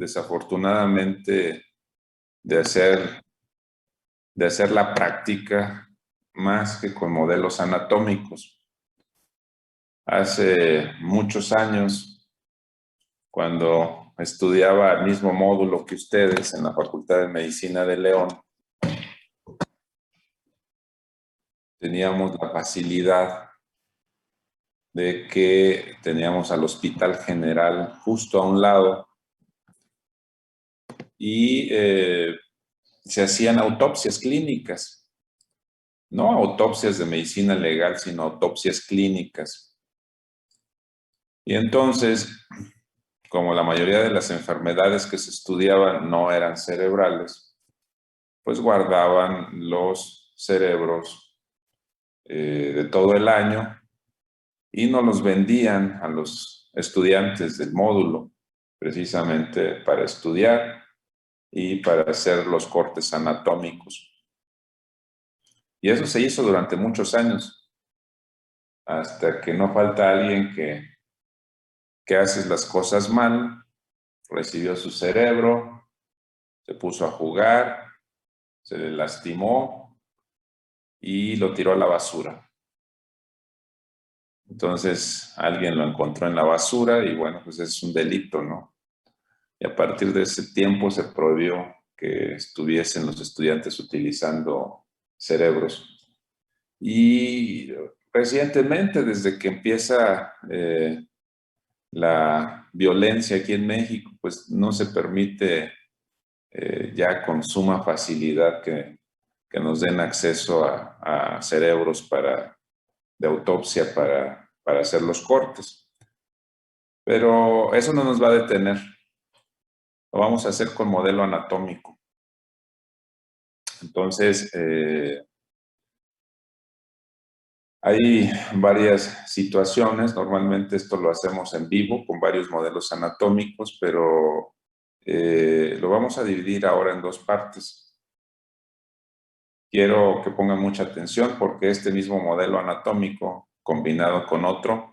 desafortunadamente, de hacer la práctica más que con modelos anatómicos. Hace muchos años, cuando estudiaba el mismo módulo que ustedes en la Facultad de Medicina de León, teníamos la facilidad de que teníamos al Hospital General justo a un lado y se hacían autopsias clínicas. No autopsias de medicina legal, sino autopsias clínicas. Y entonces, como la mayoría de las enfermedades que se estudiaban no eran cerebrales, pues guardaban los cerebros de todo el año y nos los vendían a los estudiantes del módulo, precisamente para estudiar y para hacer los cortes anatómicos. Y eso se hizo durante muchos años, hasta que no falta alguien que hace las cosas mal, recibió su cerebro, se puso a jugar, se le lastimó y lo tiró a la basura. Entonces alguien lo encontró en la basura y bueno, pues es un delito, ¿no? Y a partir de ese tiempo se prohibió que estuviesen los estudiantes utilizando cerebros. Y recientemente, desde que empieza la violencia aquí en México, pues no se permite ya con suma facilidad que nos den acceso a cerebros de autopsia para hacer los cortes. Pero eso no nos va a detener. Lo vamos a hacer con modelo anatómico. Entonces, hay varias situaciones. Normalmente esto lo hacemos en vivo con varios modelos anatómicos, pero lo vamos a dividir ahora en dos partes. Quiero que pongan mucha atención porque este mismo modelo anatómico combinado con otro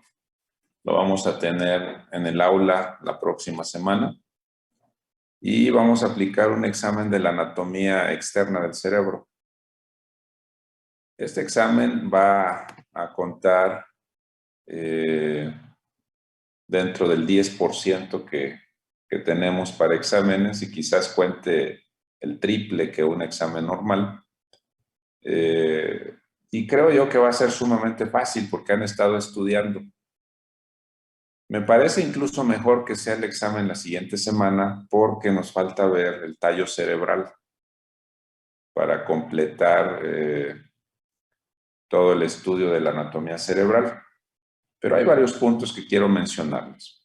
lo vamos a tener en el aula la próxima semana y vamos a aplicar un examen de la anatomía externa del cerebro. Este examen va a contar dentro del 10% que tenemos para exámenes y quizás cuente el triple que un examen normal. Y creo yo que va a ser sumamente fácil porque han estado estudiando. Me parece incluso mejor que sea el examen la siguiente semana porque nos falta ver el tallo cerebral para completar todo el estudio de la anatomía cerebral. Pero hay varios puntos que quiero mencionarles.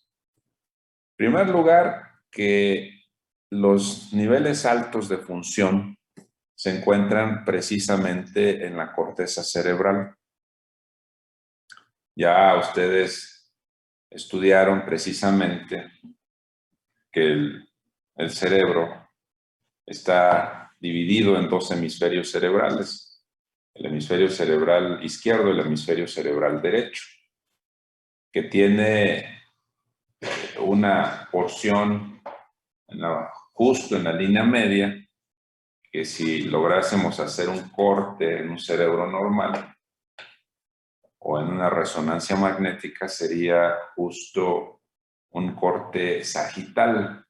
En primer lugar, que los niveles altos de función se encuentran precisamente en la corteza cerebral. Ya ustedes estudiaron precisamente que el cerebro está dividido en dos hemisferios cerebrales, el hemisferio cerebral izquierdo y el hemisferio cerebral derecho, que tiene una porción justo en la línea media, que si lográsemos hacer un corte en un cerebro normal o en una resonancia magnética sería justo un corte sagital.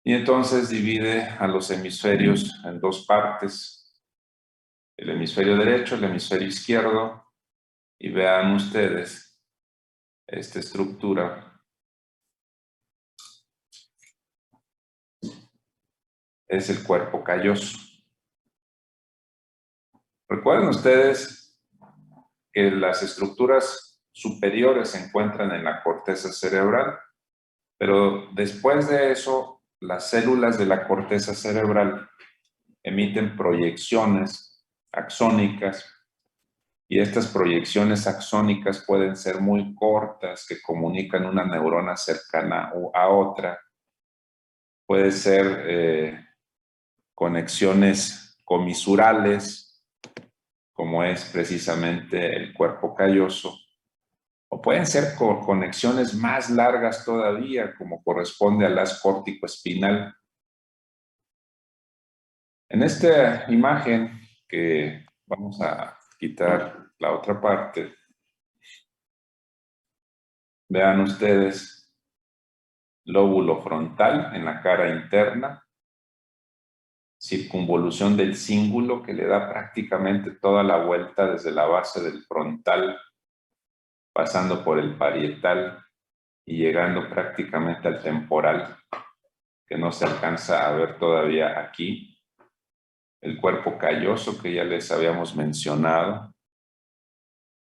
Y entonces divide a los hemisferios en dos partes, el hemisferio derecho, el hemisferio izquierdo, y vean ustedes esta estructura. Es el cuerpo calloso. Recuerden ustedes que las estructuras superiores se encuentran en la corteza cerebral, pero después de eso, las células de la corteza cerebral emiten proyecciones axónicas y estas proyecciones axónicas pueden ser muy cortas que comunican una neurona cercana a otra. Puede ser conexiones comisurales, como es precisamente el cuerpo calloso, O pueden ser conexiones más largas todavía, como corresponde al haz córtico-espinal. En esta imagen, que vamos a quitar la otra parte, vean ustedes lóbulo frontal en la cara interna, circunvolución del cíngulo que le da prácticamente toda la vuelta desde la base del frontal, pasando por el parietal y llegando prácticamente al temporal, que no se alcanza a ver todavía aquí. El cuerpo calloso que ya les habíamos mencionado,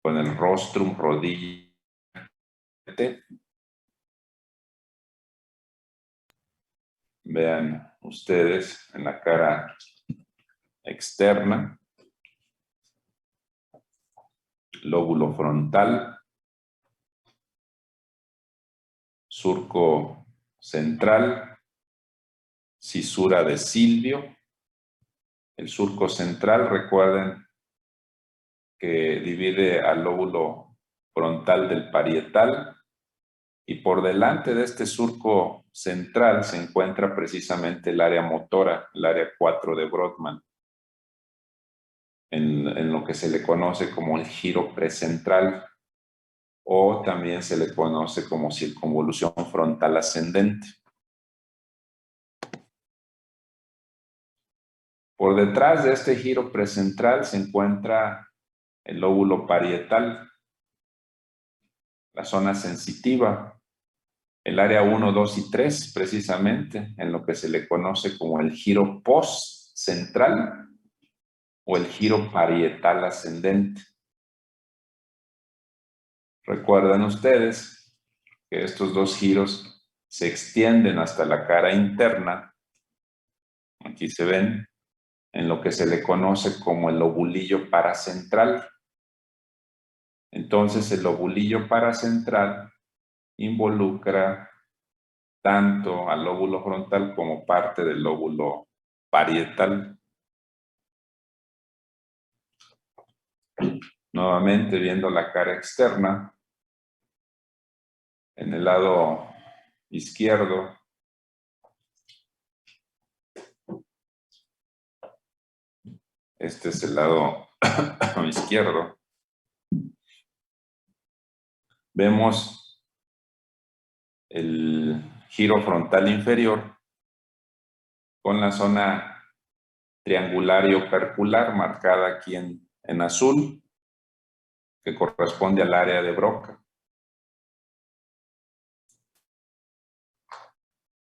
con el rostrum, rodilla. Vean ustedes en la cara externa, lóbulo frontal, surco central, cisura de Silvio. El surco central, recuerden que divide al lóbulo frontal del parietal, y por delante de este surco central se encuentra precisamente el área motora, el área 4 de Brodmann, en lo que se le conoce como el giro precentral, o también se le conoce como circunvolución frontal ascendente. Por detrás de este giro precentral se encuentra el lóbulo parietal, la zona sensitiva, el área 1, 2 y 3, precisamente, en lo que se le conoce como el giro postcentral o el giro parietal ascendente. Recuerden ustedes que estos dos giros se extienden hasta la cara interna, aquí se ven, en lo que se le conoce como el lobulillo paracentral. Entonces, el lobulillo paracentral involucra tanto al lóbulo frontal como parte del lóbulo parietal. Nuevamente, viendo la cara externa, en el lado izquierdo, este es el lado izquierdo, vemos el giro frontal inferior con la zona triangular y opercular marcada aquí en azul, que corresponde al área de Broca.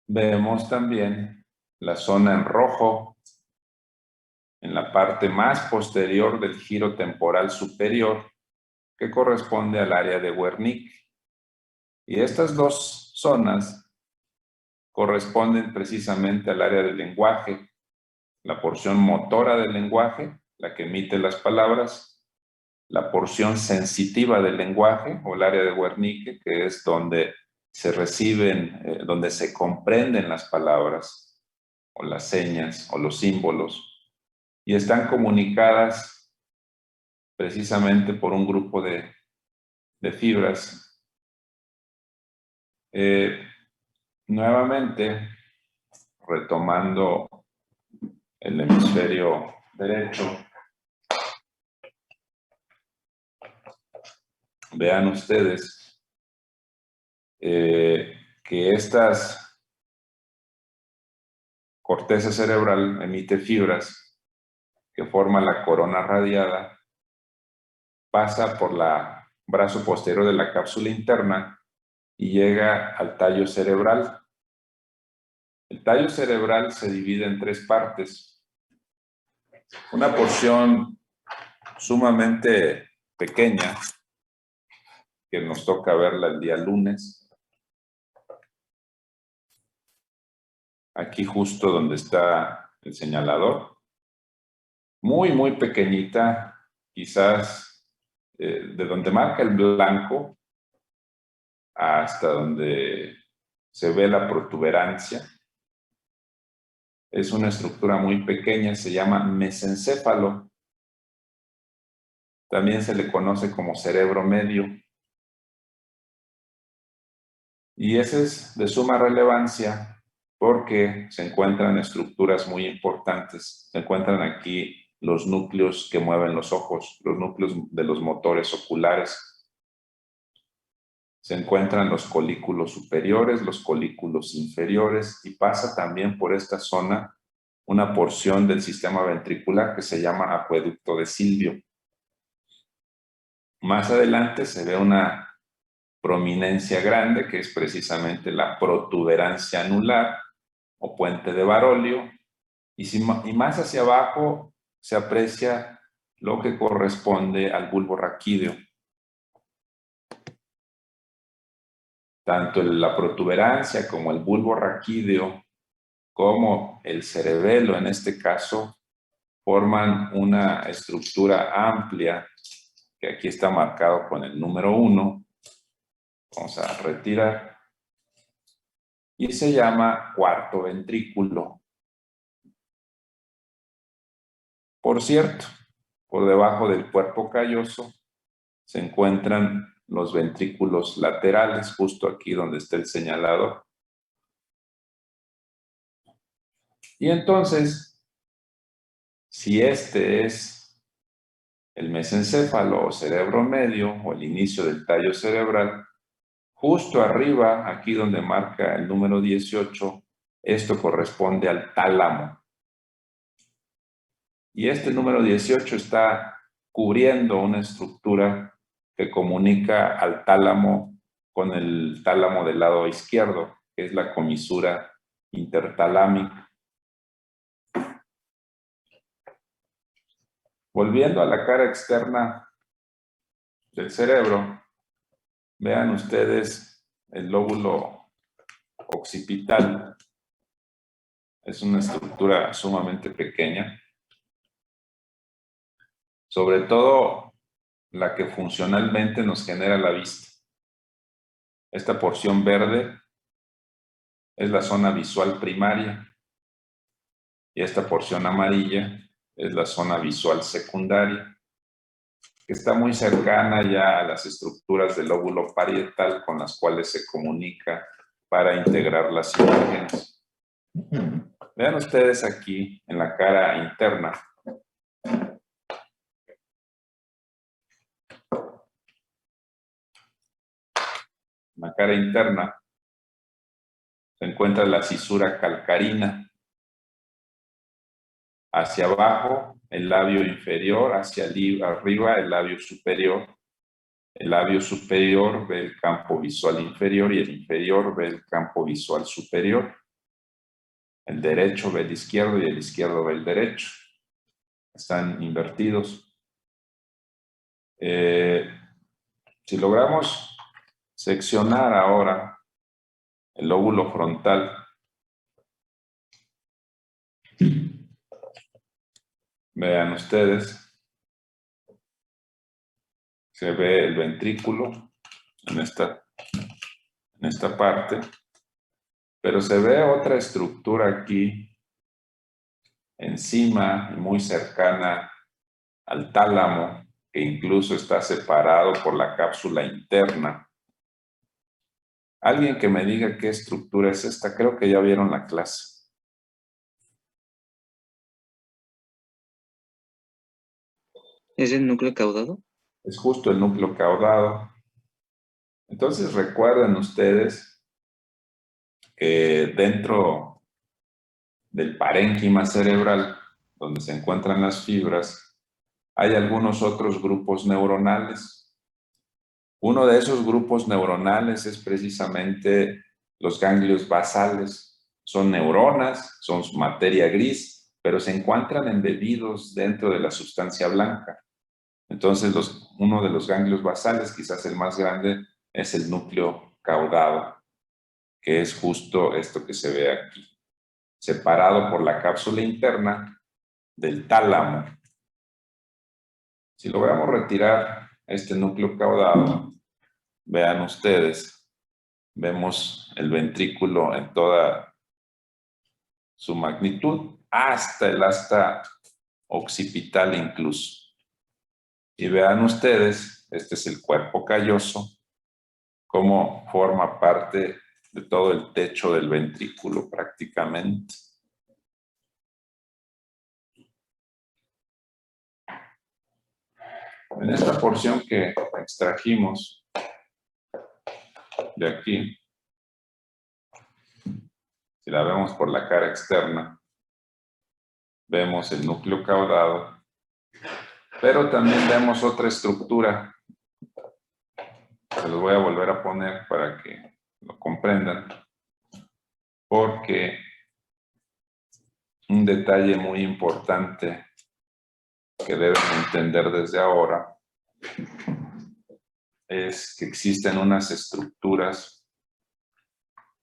Vemos también la zona en rojo en la parte más posterior del giro temporal superior, que corresponde al área de Wernicke. Y estas dos zonas corresponden precisamente al área del lenguaje, la porción motora del lenguaje, la que emite las palabras, la porción sensitiva del lenguaje, o el área de Wernicke, que es donde se reciben, donde se comprenden las palabras, o las señas, o los símbolos, y están comunicadas precisamente por un grupo de fibras. Nuevamente, retomando el hemisferio derecho, vean ustedes que estas corteza cerebral emite fibras que forman la corona radiada, pasa por el brazo posterior de la cápsula interna y llega al tallo cerebral. El tallo cerebral se divide en tres partes. Una porción sumamente pequeña, que nos toca verla el día lunes. Aquí justo donde está el señalador. Muy, muy pequeñita, quizás de donde marca el blanco hasta donde se ve la protuberancia. Es una estructura muy pequeña, se llama mesencéfalo. También se le conoce como cerebro medio. Y ese es de suma relevancia porque se encuentran estructuras muy importantes. Se encuentran aquí los núcleos que mueven los ojos, los núcleos de los motores oculares. Se encuentran los colículos superiores, los colículos inferiores y pasa también por esta zona una porción del sistema ventricular que se llama acueducto de Silvio. Más adelante se ve una prominencia grande que es precisamente la protuberancia anular o puente de Barolio y más hacia abajo se aprecia lo que corresponde al bulbo raquídeo. Tanto la protuberancia como el bulbo raquídeo como el cerebelo en este caso forman una estructura amplia que aquí está marcado con el número 1. Vamos a retirar. Y se llama cuarto ventrículo. Por cierto, por debajo del cuerpo calloso se encuentran los ventrículos laterales, justo aquí donde está el señalador. Y entonces, si este es el mesencéfalo o cerebro medio o el inicio del tallo cerebral, justo arriba, aquí donde marca el número 18, esto corresponde al tálamo. Y este número 18 está cubriendo una estructura que comunica al tálamo con el tálamo del lado izquierdo, que es la comisura intertalámica. Volviendo a la cara externa del cerebro, vean ustedes el lóbulo occipital. Es una estructura sumamente pequeña, sobre todo la que funcionalmente nos genera la vista. Esta porción verde es la zona visual primaria y esta porción amarilla es la zona visual secundaria, que está muy cercana ya a las estructuras del lóbulo parietal con las cuales se comunica para integrar las imágenes. Vean ustedes aquí en la cara interna. En la cara interna se encuentra la cisura calcarina. Hacia abajo el labio inferior, hacia arriba el labio superior. El labio superior ve el campo visual inferior y el inferior ve el campo visual superior. El derecho ve el izquierdo y el izquierdo ve el derecho. Están invertidos. Si logramos seccionar ahora el lóbulo frontal, vean ustedes, se ve el ventrículo en esta parte, pero se ve otra estructura aquí encima y muy cercana al tálamo, que incluso está separado por la cápsula interna. Alguien que me diga qué estructura es esta, creo que ya vieron la clase. ¿Es el núcleo caudado? Es justo el núcleo caudado. Entonces recuerden ustedes que dentro del parénquima cerebral, donde se encuentran las fibras, hay algunos otros grupos neuronales. Uno de esos grupos neuronales es precisamente los ganglios basales. Son neuronas, son materia gris, pero se encuentran embebidos dentro de la sustancia blanca. Entonces, uno de los ganglios basales, quizás el más grande, es el núcleo caudado, que es justo esto que se ve aquí, separado por la cápsula interna del tálamo. Si logramos retirar este núcleo caudado, vean ustedes, vemos el ventrículo en toda su magnitud, hasta el asta occipital incluso. Y vean ustedes, este es el cuerpo calloso, cómo forma parte de todo el techo del ventrículo prácticamente. En esta porción que extrajimos de aquí, si la vemos por la cara externa, vemos el núcleo caudado, pero también vemos otra estructura. Se los voy a volver a poner para que lo comprendan, porque un detalle muy importante que deben entender desde ahora es que existen unas estructuras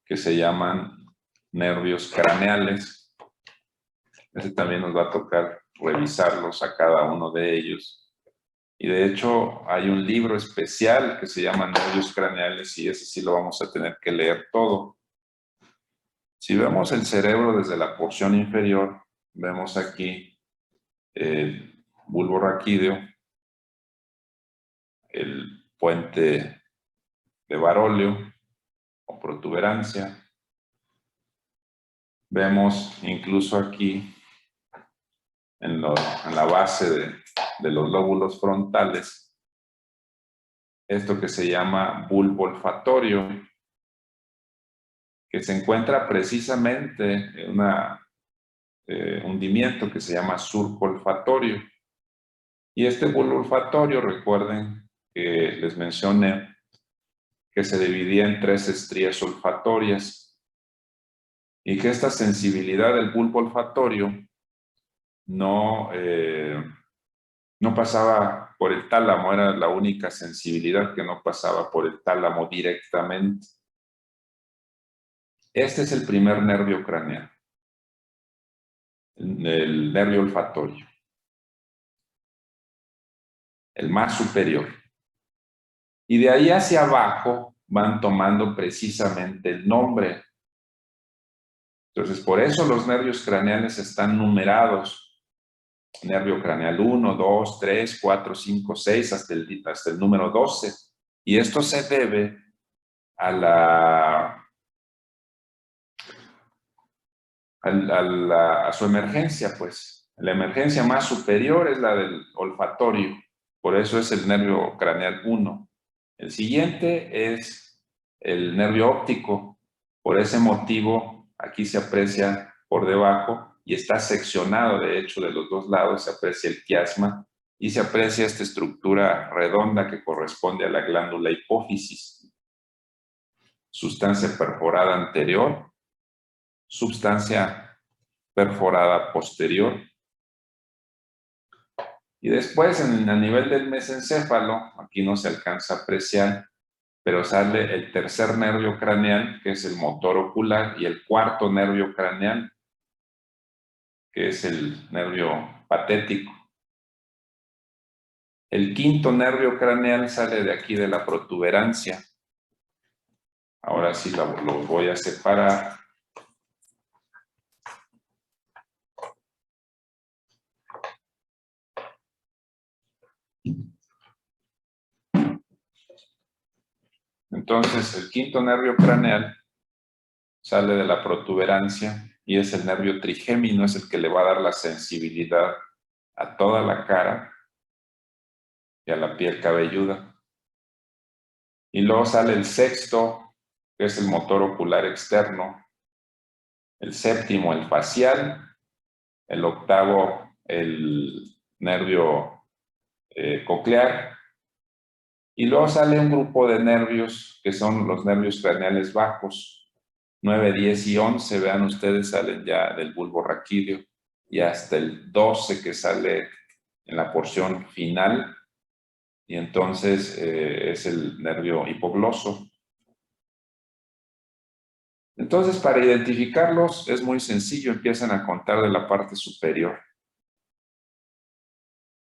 que se llaman nervios craneales. Ese también nos va a tocar revisarlos a cada uno de ellos. Y de hecho hay un libro especial que se llama Nervios Craneales y ese sí lo vamos a tener que leer todo. Si vemos el cerebro desde la porción inferior, vemos aquí el bulbo raquídeo, el puente de Barolio o protuberancia. Vemos incluso aquí en la base de los lóbulos frontales esto que se llama bulbo olfatorio, que se encuentra precisamente en un hundimiento que se llama surco olfatorio. Y este bulbo olfatorio, recuerden que les mencioné que se dividía en 3 estrías olfatorias y que esta sensibilidad del bulbo olfatorio no pasaba por el tálamo, era la única sensibilidad que no pasaba por el tálamo directamente. Este es el primer nervio craneal, el nervio olfatorio, el más superior. Y de ahí hacia abajo van tomando precisamente el nombre. Entonces, por eso los nervios craneales están numerados. Nervio craneal 1, 2, 3, 4, 5, 6, hasta el número 12. Y esto se debe a su emergencia, pues. La emergencia más superior es la del olfatorio. Por eso es el nervio craneal 1. El siguiente es el nervio óptico. Por ese motivo, aquí se aprecia por debajo y está seccionado, de hecho, de los dos lados, se aprecia el quiasma y se aprecia esta estructura redonda que corresponde a la glándula hipófisis. Sustancia perforada anterior, sustancia perforada posterior. Y después, a nivel del mesencéfalo, aquí no se alcanza a apreciar, pero sale el tercer nervio craneal, que es el motor ocular, y el cuarto nervio craneal, que es el nervio patético. El quinto nervio craneal sale de aquí de la protuberancia. Ahora sí lo voy a separar. Entonces, el quinto nervio craneal sale de la protuberancia y es el nervio trigémino, es el que le va a dar la sensibilidad a toda la cara y a la piel cabelluda. Y luego sale el sexto, que es el motor ocular externo, el séptimo, el facial, el octavo, el nervio coclear, y luego sale un grupo de nervios que son los nervios craneales bajos, 9, 10 y 11, vean ustedes, salen ya del bulbo raquídeo, y hasta el 12 que sale en la porción final, y entonces es el nervio hipogloso. Entonces, para identificarlos es muy sencillo, empiezan a contar de la parte superior.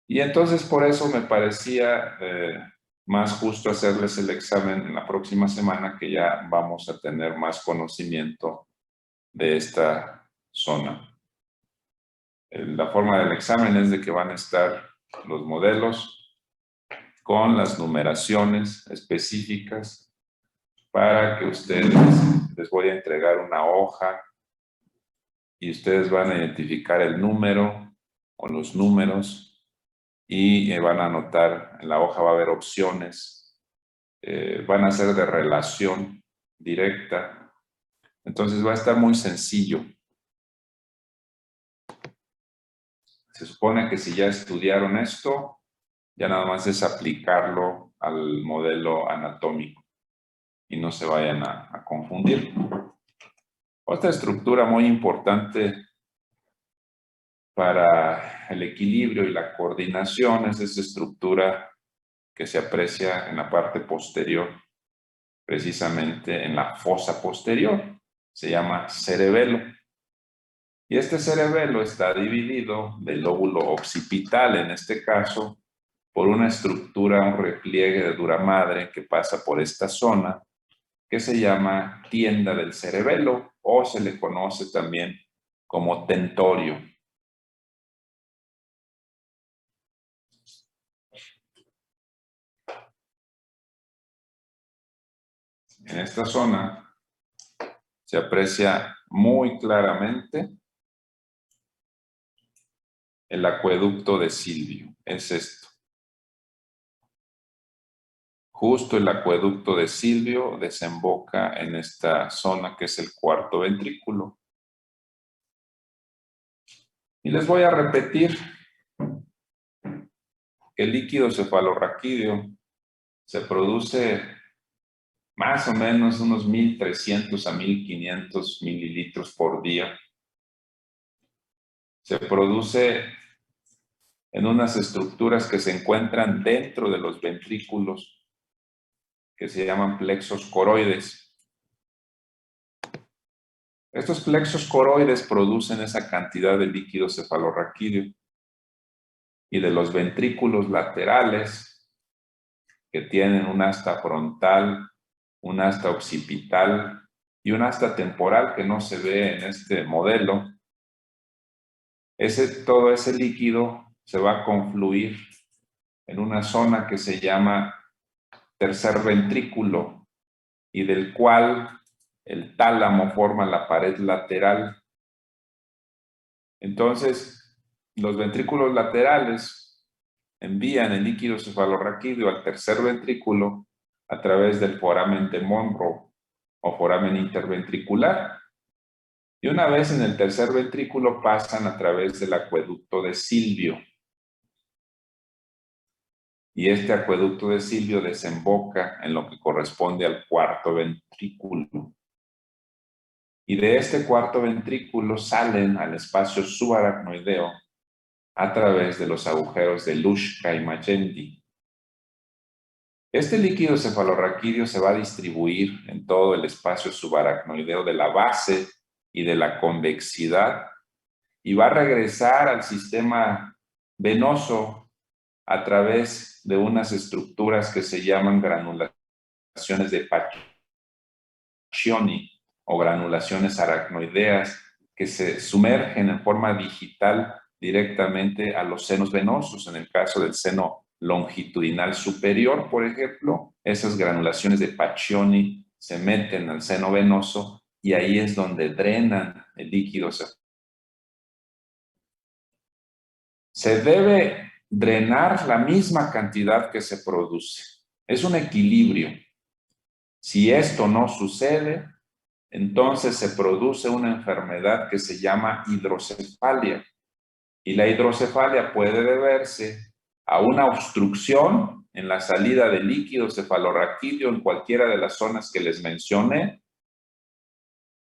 Y entonces por eso me parecía más justo hacerles el examen en la próxima semana, que ya vamos a tener más conocimiento de esta zona. La forma del examen es de que van a estar los modelos con las numeraciones específicas para que ustedes les voy a entregar una hoja y ustedes van a identificar el número o los números y van a anotar, en la hoja va a haber opciones, van a ser de relación directa. Entonces va a estar muy sencillo. Se supone que si ya estudiaron esto, ya nada más es aplicarlo al modelo anatómico y no se vayan a confundir. Otra estructura muy importante para el equilibrio y la coordinación es esa estructura que se aprecia en la parte posterior, precisamente en la fosa posterior. Se llama cerebelo. Y este cerebelo está dividido del lóbulo occipital, en este caso, por una estructura, un repliegue de dura madre que pasa por esta zona, que se llama tienda del cerebelo, o se le conoce también como tentorio. En esta zona se aprecia muy claramente el acueducto de Silvio. Es esto. Justo el acueducto de Silvio desemboca en esta zona que es el cuarto ventrículo. Y les voy a repetir que el líquido cefalorraquídeo se produce más o menos unos 1.300 a 1.500 mililitros por día. Se produce en unas estructuras que se encuentran dentro de los ventrículos, que se llaman plexos coroides. Estos plexos coroides producen esa cantidad de líquido cefalorraquídeo. Y de los ventrículos laterales, que tienen un asta frontal, un asta occipital y un asta temporal que no se ve en este modelo, todo ese líquido se va a confluir en una zona que se llama tercer ventrículo y del cual el tálamo forma la pared lateral. Entonces, los ventrículos laterales envían el líquido cefalorraquídeo al tercer ventrículo a través del foramen de Monro o foramen interventricular. Y una vez en el tercer ventrículo pasan a través del acueducto de Silvio. Y este acueducto de Silvio desemboca en lo que corresponde al cuarto ventrículo. Y de este cuarto ventrículo salen al espacio subaracnoideo a través de los agujeros de Luschka y Magendie. Este líquido cefalorraquídeo se va a distribuir en todo el espacio subaracnoideo de la base y de la convexidad y va a regresar al sistema venoso a través de unas estructuras que se llaman granulaciones de Paccioni o granulaciones aracnoideas que se sumergen en forma digital directamente a los senos venosos. En el caso del seno longitudinal superior, por ejemplo, esas granulaciones de Paccioni se meten al seno venoso y ahí es donde drenan el líquido. Se debe drenar la misma cantidad que se produce. Es un equilibrio. Si esto no sucede, entonces se produce una enfermedad que se llama hidrocefalia. Y la hidrocefalia puede deberse a una obstrucción en la salida de líquido cefalorraquídeo en cualquiera de las zonas que les mencioné,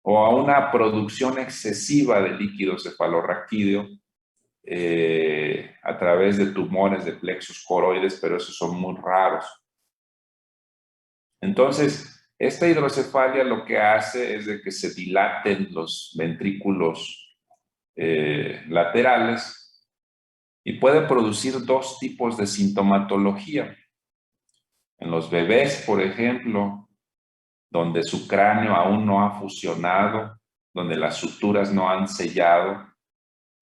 o a una producción excesiva de líquido cefalorraquídeo a través de tumores de plexos coroides, pero esos son muy raros. Entonces, esta hidrocefalia lo que hace es de que se dilaten los ventrículos laterales y puede producir dos tipos de sintomatología. En los bebés, por ejemplo, donde su cráneo aún no ha fusionado, donde las suturas no han sellado,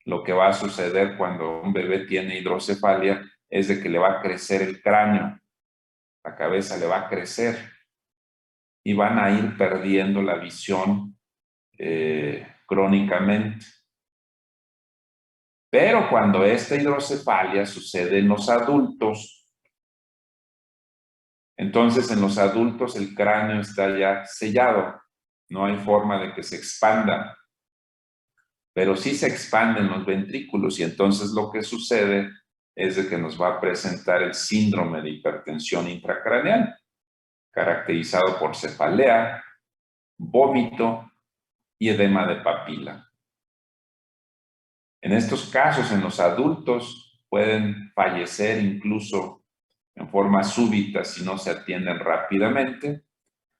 lo que va a suceder cuando un bebé tiene hidrocefalia es de que le va a crecer el cráneo, la cabeza le va a crecer. y van a ir perdiendo la visión crónicamente. Pero cuando esta hidrocefalia sucede en los adultos, entonces en los adultos el cráneo está ya sellado, no hay forma de que se expanda, pero sí se expanden los ventrículos y entonces lo que sucede es de que nos va a presentar el síndrome de hipertensión intracraneal, caracterizado por cefalea, vómito y edema de papila. En estos casos, en los adultos, pueden fallecer incluso en forma súbita si no se atienden rápidamente,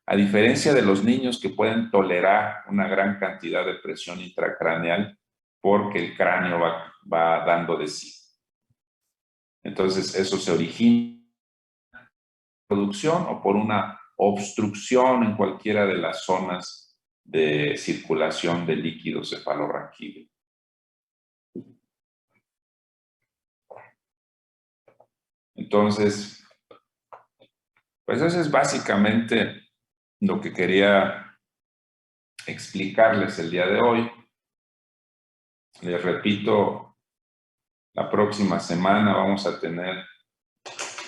a diferencia de los niños que pueden tolerar una gran cantidad de presión intracraneal porque el cráneo va dando de sí. Entonces, eso se origina por producción o por una obstrucción en cualquiera de las zonas de circulación del líquido cefalorraquídeo. Entonces, pues eso es básicamente lo que quería explicarles el día de hoy. Les repito, la próxima semana vamos a tener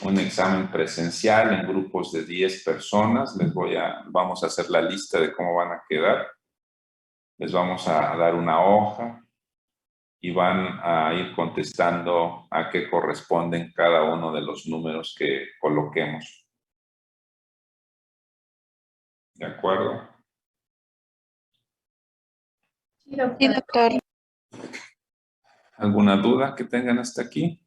un examen presencial en grupos de 10 personas. Vamos a hacer la lista de cómo van a quedar. Les vamos a dar una hoja y van a ir contestando a qué corresponden cada uno de los números que coloquemos. ¿De acuerdo? Sí, doctor. ¿Alguna duda que tengan hasta aquí?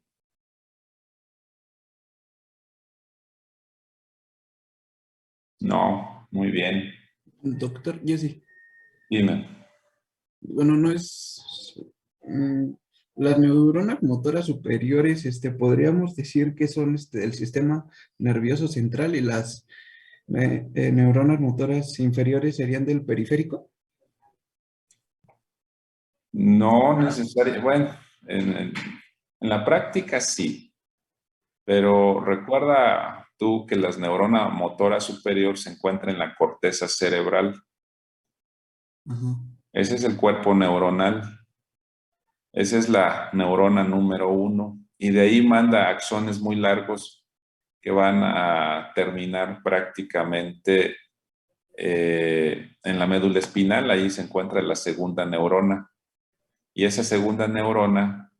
No, muy bien. Doctor Jesse, Dime. bueno, no es... las neuronas motoras superiores, podríamos decir que son el sistema nervioso central y las neuronas motoras inferiores serían del periférico. No necesariamente. Bueno, en la práctica sí, pero recuerda tú que las neuronas motoras superior se encuentran en la corteza cerebral. Ajá. Ese es el cuerpo neuronal. Esa es la neurona número 1. Y de ahí manda axones muy largos que van a terminar prácticamente en la médula espinal. Ahí se encuentra la segunda neurona. Y esa segunda neurona,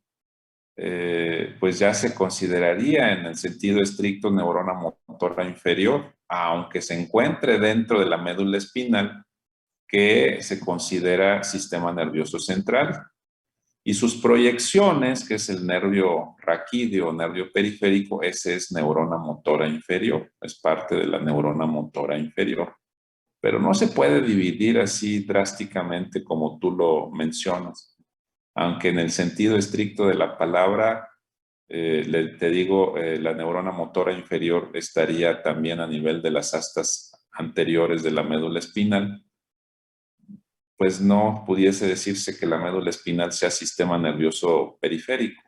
pues ya se consideraría en el sentido estricto neurona motora inferior, aunque se encuentre dentro de la médula espinal, que se considera sistema nervioso central. Y sus proyecciones, que es el nervio raquídeo o nervio periférico, ese es neurona motora inferior, es parte de la neurona motora inferior. Pero no se puede dividir así drásticamente como tú lo mencionas, aunque en el sentido estricto de la palabra, te digo, la neurona motora inferior estaría también a nivel de las astas anteriores de la médula espinal, pues no pudiese decirse que la médula espinal sea sistema nervioso periférico,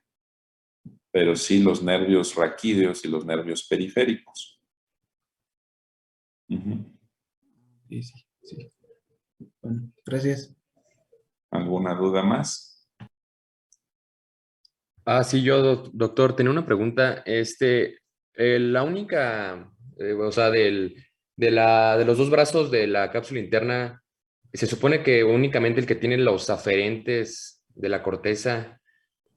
pero sí los nervios raquídeos y los nervios periféricos. Sí, sí, sí. Bueno, gracias. ¿Alguna duda más? Sí, yo, doctor, tenía una pregunta. La única, o sea, de los dos brazos de la cápsula interna, se supone que únicamente el que tiene los aferentes de la corteza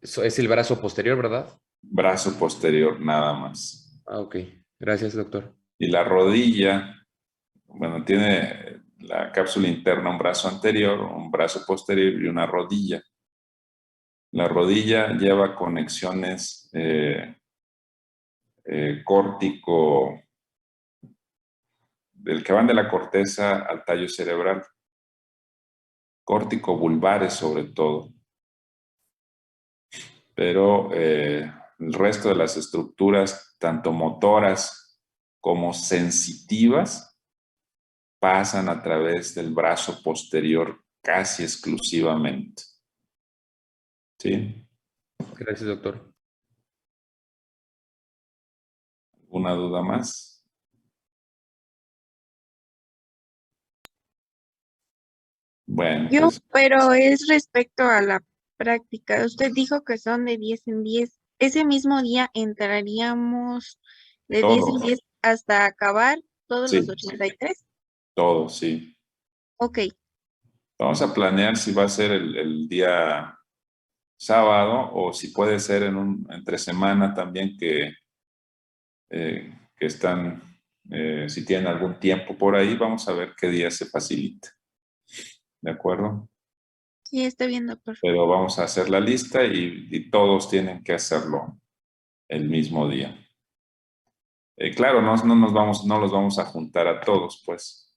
es el brazo posterior, ¿verdad? Brazo posterior, nada más. Ok. Gracias, doctor. Y la rodilla, bueno, tiene la cápsula interna un brazo anterior, un brazo posterior y una rodilla. La rodilla lleva conexiones córtico, del que van de la corteza al tallo cerebral, córtico vulvares sobre todo. Pero el resto de las estructuras, tanto motoras como sensitivas, pasan a través del brazo posterior casi exclusivamente. ¿Sí? Gracias, doctor. ¿Una duda más? Bueno, Yo, pues pero es respecto a la práctica. Usted dijo que son de 10 en 10. Ese mismo día entraríamos de 10 en todo, 10 hasta acabar todos los sí, 83. todo, sí. Ok, Vamos a planear si va a ser el día sábado o si puede ser entre semana también que están, si tienen algún tiempo por ahí, vamos a ver qué día se facilita. ¿De acuerdo? sí, está bien, doctor. Pero vamos a hacer la lista y todos tienen que hacerlo el mismo día. Claro, no los vamos a juntar a todos, pues.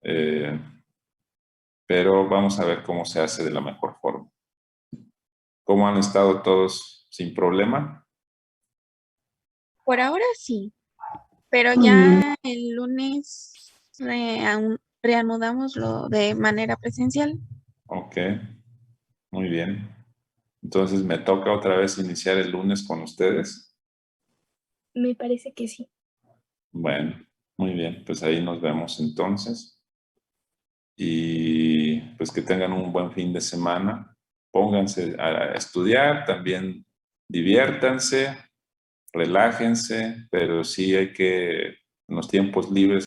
Eh, pero vamos a ver cómo se hace de la mejor forma. ¿Cómo han estado todos sin problema? Por ahora sí, pero ya el lunes reanudamos lo de manera presencial. Ok, muy bien. Entonces me toca otra vez iniciar el lunes con ustedes. Me parece que sí. Bueno, muy bien, pues ahí nos vemos entonces. Y pues que tengan un buen fin de semana. Pónganse a estudiar, también diviértanse, relájense, pero sí hay que, en los tiempos libres,